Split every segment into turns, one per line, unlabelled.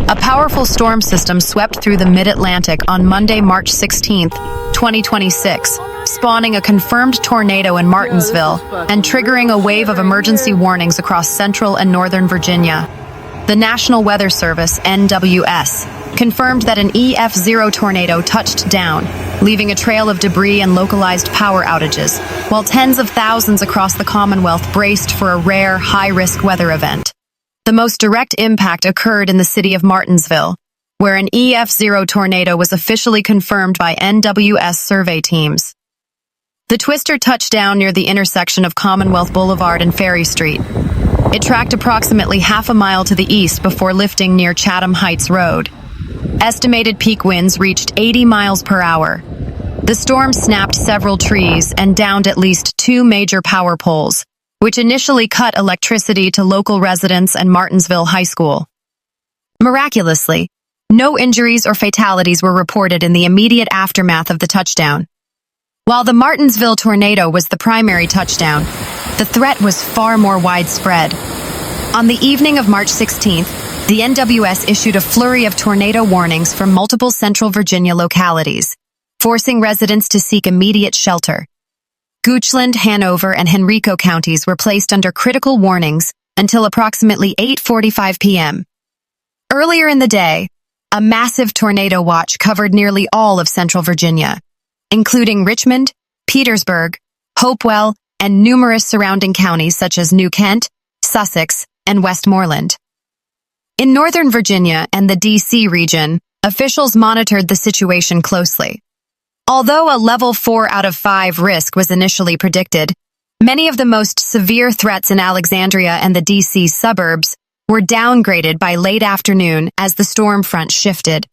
A powerful storm system swept through the mid-Atlantic on Monday, March 16, 2026, spawning a confirmed tornado in Martinsville and triggering a wave of emergency warnings across central and northern Virginia. The National Weather Service, NWS, confirmed that an EF0 tornado touched down, leaving a trail of debris and localized power outages, while tens of thousands across the Commonwealth braced for a rare, high-risk weather event. The most direct impact occurred in the city of Martinsville, where an EF0 tornado was officially confirmed by NWS survey teams. The twister touched down near the intersection of Commonwealth Boulevard and Ferry Street. It tracked approximately half a mile to the east before lifting near Chatham Heights Road. Estimated peak winds reached 80 miles per hour. The storm snapped several trees and downed at least 2 major power poles, which initially cut electricity to local residents and Martinsville High School. Miraculously, no injuries or fatalities were reported in the immediate aftermath of the touchdown. While the Martinsville tornado was the primary touchdown, the threat was far more widespread. On the evening of March 16th, the NWS issued a flurry of tornado warnings for multiple central Virginia localities, forcing residents to seek immediate shelter. Goochland, Hanover, and Henrico counties were placed under critical warnings until approximately 8:45 p.m. Earlier in the day, a massive tornado watch covered nearly all of central Virginia, including Richmond, Petersburg, Hopewell, and numerous surrounding counties such as New Kent, Sussex, and Westmoreland. In Northern Virginia and the D.C. region, officials monitored the situation closely. Although a level 4 out of 5 risk was initially predicted, many of the most severe threats in Alexandria and the D.C. suburbs were downgraded by late afternoon as the storm front shifted.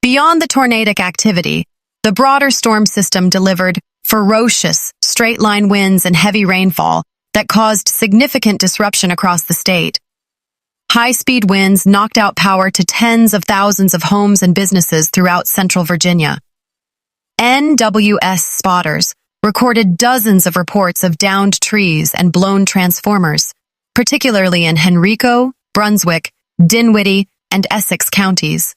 Beyond the tornadic activity, the broader storm system delivered ferocious, straight-line winds and heavy rainfall that caused significant disruption across the state. High-speed winds knocked out power to tens of thousands of homes and businesses throughout central Virginia. NWS spotters recorded dozens of reports of downed trees and blown transformers, particularly in Henrico, Brunswick, Dinwiddie, and Essex counties.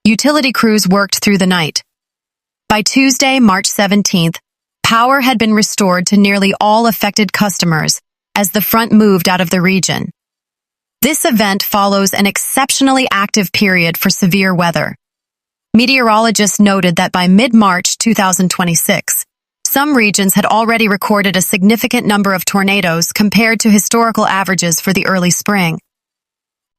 Utility crews worked through the night. By Tuesday, March 17th, power had been restored to nearly all affected customers as the front moved out of the region. This event follows an exceptionally active period for severe weather. Meteorologists noted that by mid-March 2026, some regions had already recorded a significant number of tornadoes compared to historical averages for the early spring.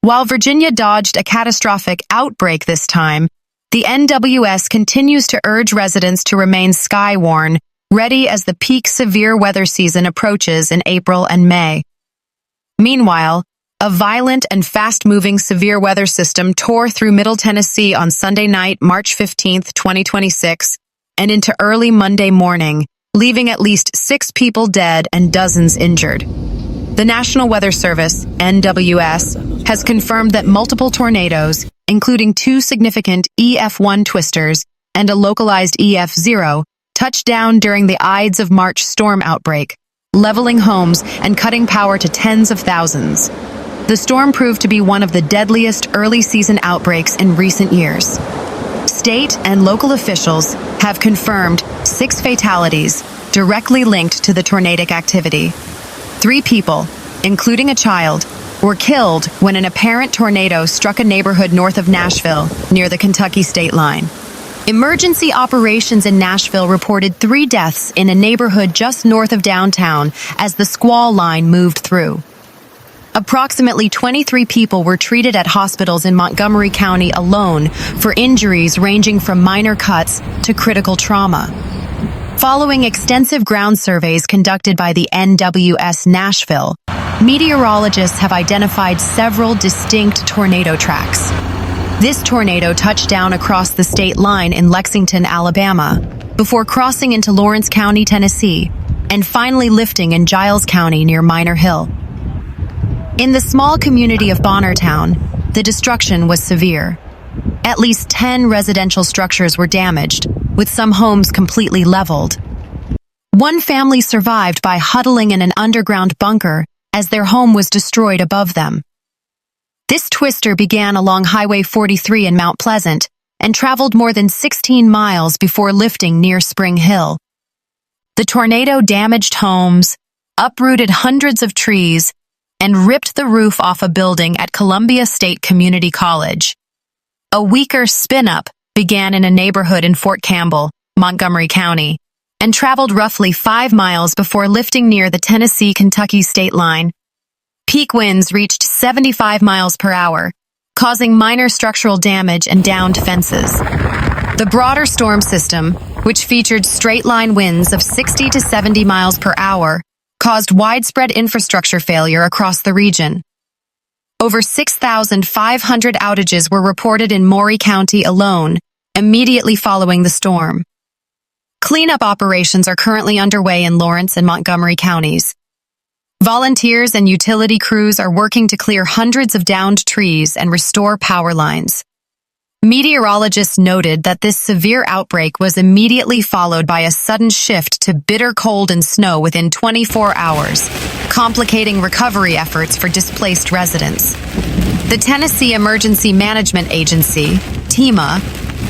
While Virginia dodged a catastrophic outbreak this time, the NWS continues to urge residents to remain skywarn, ready as the peak severe weather season approaches in April and May. Meanwhile, a violent and fast-moving severe weather system tore through Middle Tennessee on Sunday night, March 15, 2026, and into early Monday morning, leaving at least 6 people dead and dozens injured. The National Weather Service, NWS, has confirmed that multiple tornadoes, including 2 significant EF1 twisters and a localized EF0, touched down during the Ides of March storm outbreak, leveling homes and cutting power to tens of thousands. The storm proved to be one of the deadliest early-season outbreaks in recent years. State and local officials have confirmed 6 fatalities directly linked to the tornadic activity. 3 people, including a child, were killed when an apparent tornado struck a neighborhood north of Nashville, near the Kentucky state line. Emergency operations in Nashville reported 3 deaths in a neighborhood just north of downtown as the squall line moved through. Approximately 23 people were treated at hospitals in Montgomery County alone for injuries ranging from minor cuts to critical trauma. Following extensive ground surveys conducted by the NWS Nashville, meteorologists have identified several distinct tornado tracks. This tornado touched down across the state line in Lexington, Alabama, before crossing into Lawrence County, Tennessee, and finally lifting in Giles County near Minor Hill. In the small community of Bonnertown, the destruction was severe. At least 10 residential structures were damaged, with some homes completely leveled. One family survived by huddling in an underground bunker as their home was destroyed above them. This twister began along Highway 43 in Mount Pleasant and traveled more than 16 miles before lifting near Spring Hill. The tornado damaged homes, uprooted hundreds of trees, and ripped the roof off a building at Columbia State Community College. A weaker spin-up began in a neighborhood in Fort Campbell, Montgomery County, and traveled roughly 5 miles before lifting near the Tennessee-Kentucky state line. Peak winds reached 75 miles per hour, causing minor structural damage and downed fences. The broader storm system, which featured straight-line winds of 60 to 70 miles per hour, caused widespread infrastructure failure across the region. Over 6,500 outages were reported in Montgomery County alone, immediately following the storm. Cleanup operations are currently underway in Lawrence and Montgomery counties. Volunteers and utility crews are working to clear hundreds of downed trees and restore power lines. Meteorologists noted that this severe outbreak was immediately followed by a sudden shift to bitter cold and snow within 24 hours, complicating recovery efforts for displaced residents. The Tennessee Emergency Management Agency, TEMA,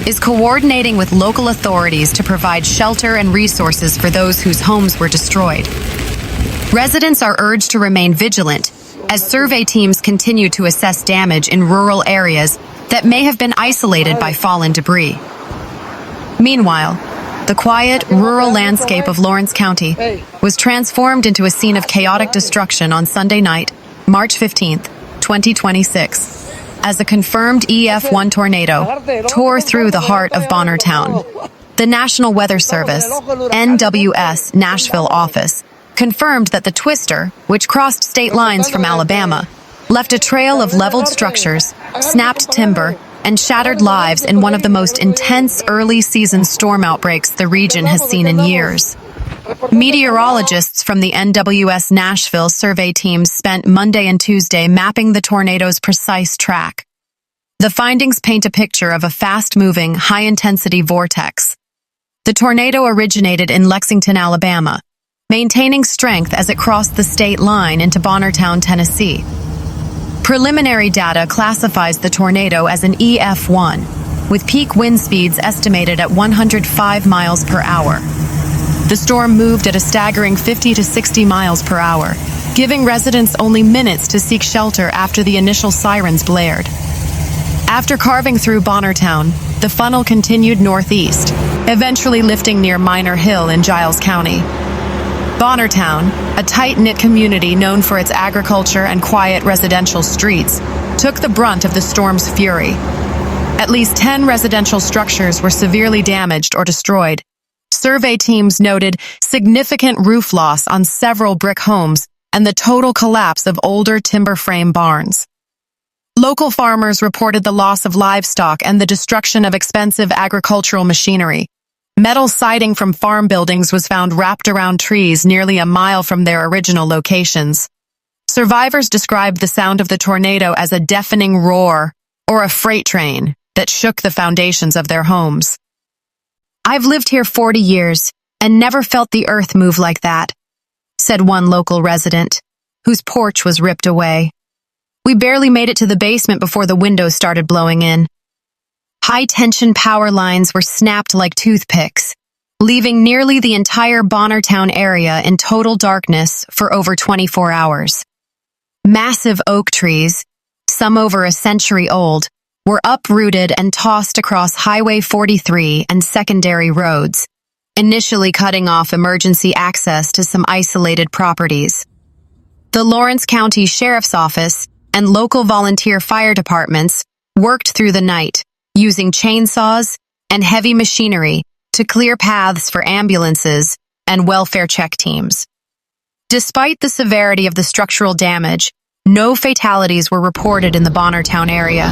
is coordinating with local authorities to provide shelter and resources for those whose homes were destroyed. Residents are urged to remain vigilant as survey teams continue to assess damage in rural areas that may have been isolated by fallen debris. Meanwhile, the quiet, rural landscape of Lawrence County was transformed into a scene of chaotic destruction on Sunday night, March 15, 2026, as a confirmed EF1 tornado tore through the heart of Bonnertown. The National Weather Service, NWS Nashville office, confirmed that the twister, which crossed state lines from Alabama, left a trail of leveled structures, snapped timber, and shattered lives in one of the most intense early-season storm outbreaks the region has seen in years. Meteorologists from the NWS Nashville survey teams spent Monday and Tuesday mapping the tornado's precise track. The findings paint a picture of a fast-moving, high-intensity vortex. The tornado originated in Lexington, Alabama, maintaining strength as it crossed the state line into Bonnertown, Tennessee. Preliminary data classifies the tornado as an EF1, with peak wind speeds estimated at 105 miles per hour. The storm moved at a staggering 50 to 60 miles per hour, giving residents only minutes to seek shelter after the initial sirens blared. After carving through Bonnertown, the funnel continued northeast, eventually lifting near Minor Hill in Giles County. Bonnertown, a tight-knit community known for its agriculture and quiet residential streets, took the brunt of the storm's fury. At least 10 residential structures were severely damaged or destroyed. Survey teams noted significant roof loss on several brick homes and the total collapse of older timber frame barns. Local farmers reported the loss of livestock and the destruction of expensive agricultural machinery. Metal siding from farm buildings was found wrapped around trees nearly a mile from their original locations. Survivors described the sound of the tornado as a deafening roar or a freight train that shook the foundations of their homes. "I've lived here 40 years and never felt the earth move like that," said one local resident, whose porch was ripped away. "We barely made it to the basement before the windows started blowing in." High-tension power lines were snapped like toothpicks, leaving nearly the entire Bonnertown area in total darkness for over 24 hours. Massive oak trees, some over a century old, were uprooted and tossed across Highway 43 and secondary roads, initially cutting off emergency access to some isolated properties. The Lawrence County Sheriff's Office and local volunteer fire departments worked through the night, using chainsaws and heavy machinery to clear paths for ambulances and welfare check teams. Despite the severity of the structural damage, no fatalities were reported in the Bonnertown area,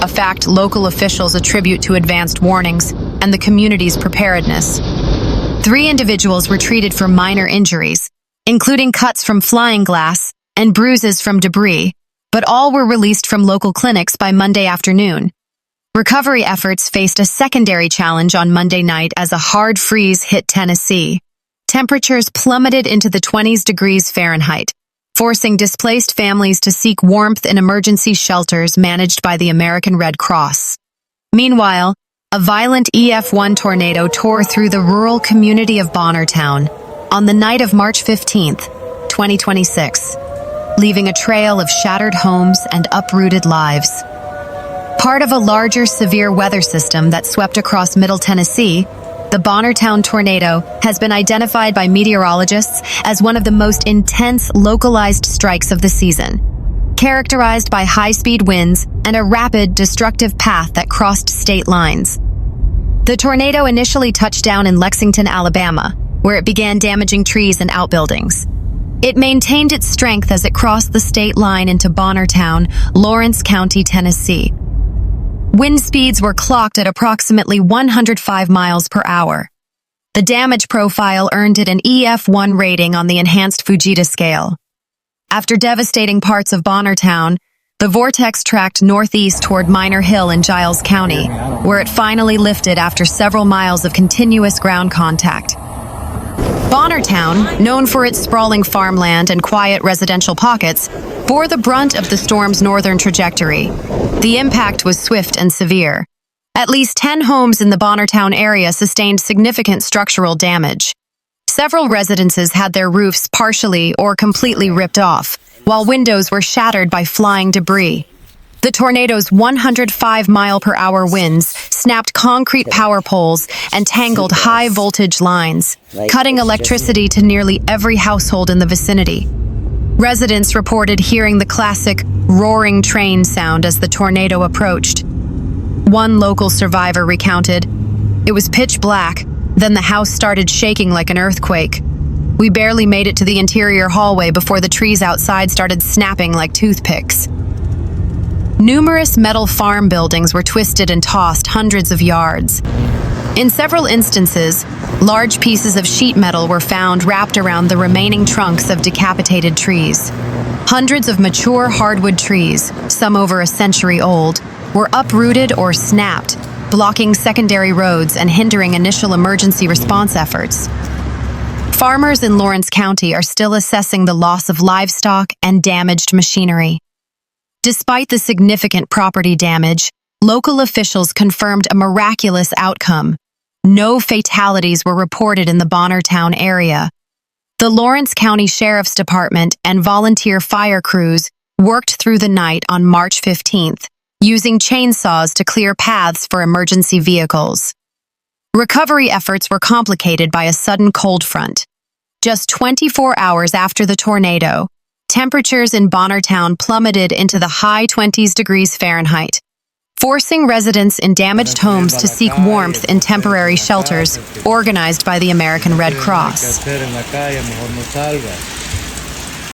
a fact local officials attribute to advanced warnings and the community's preparedness. 3 individuals were treated for minor injuries, including cuts from flying glass and bruises from debris, but all were released from local clinics by Monday afternoon. Recovery efforts faced a secondary challenge on Monday night as a hard freeze hit Tennessee. Temperatures plummeted into the 20s degrees Fahrenheit, forcing displaced families to seek warmth in emergency shelters managed by the American Red Cross. Meanwhile, a violent EF1 tornado tore through the rural community of Bonnertown on the night of March 15, 2026, leaving a trail of shattered homes and uprooted lives. Part of a larger severe weather system that swept across Middle Tennessee, the Bonnertown tornado has been identified by meteorologists as one of the most intense localized strikes of the season, characterized by high-speed winds and a rapid, destructive path that crossed state lines. The tornado initially touched down in Lexington, Alabama, where it began damaging trees and outbuildings. It maintained its strength as it crossed the state line into Bonnertown, Lawrence County, Tennessee. Wind speeds were clocked at approximately 105 miles per hour. The damage profile earned it an EF1 rating on the enhanced Fujita scale. After devastating parts of Bonnertown, the vortex tracked northeast toward Minor Hill in Giles County, where it finally lifted after several miles of continuous ground contact. Bonnertown, known for its sprawling farmland and quiet residential pockets, bore the brunt of the storm's northern trajectory. The impact was swift and severe. At least 10 homes in the Bonnertown area sustained significant structural damage. Several residences had their roofs partially or completely ripped off, while windows were shattered by flying debris. The tornado's 105-mile-per-hour winds snapped concrete power poles and tangled high-voltage lines, cutting electricity to nearly every household in the vicinity. Residents reported hearing the classic roaring train sound as the tornado approached. One local survivor recounted, "It was pitch black, then the house started shaking like an earthquake. We barely made it to the interior hallway before the trees outside started snapping like toothpicks." Numerous metal farm buildings were twisted and tossed hundreds of yards. In several instances, large pieces of sheet metal were found wrapped around the remaining trunks of decapitated trees. Hundreds of mature hardwood trees, some over a century old, were uprooted or snapped, blocking secondary roads and hindering initial emergency response efforts. Farmers in Lawrence County are still assessing the loss of livestock and damaged machinery. Despite the significant property damage, local officials confirmed a miraculous outcome. No fatalities were reported in the Bonnertown area. The Lawrence County Sheriff's Department and volunteer fire crews worked through the night on March 15th, using chainsaws to clear paths for emergency vehicles. Recovery efforts were complicated by a sudden cold front. Just 24 hours after the tornado, temperatures in Bonnertown plummeted into the high 20s degrees Fahrenheit, forcing residents in damaged homes to seek warmth in temporary shelters organized by the American Red Cross.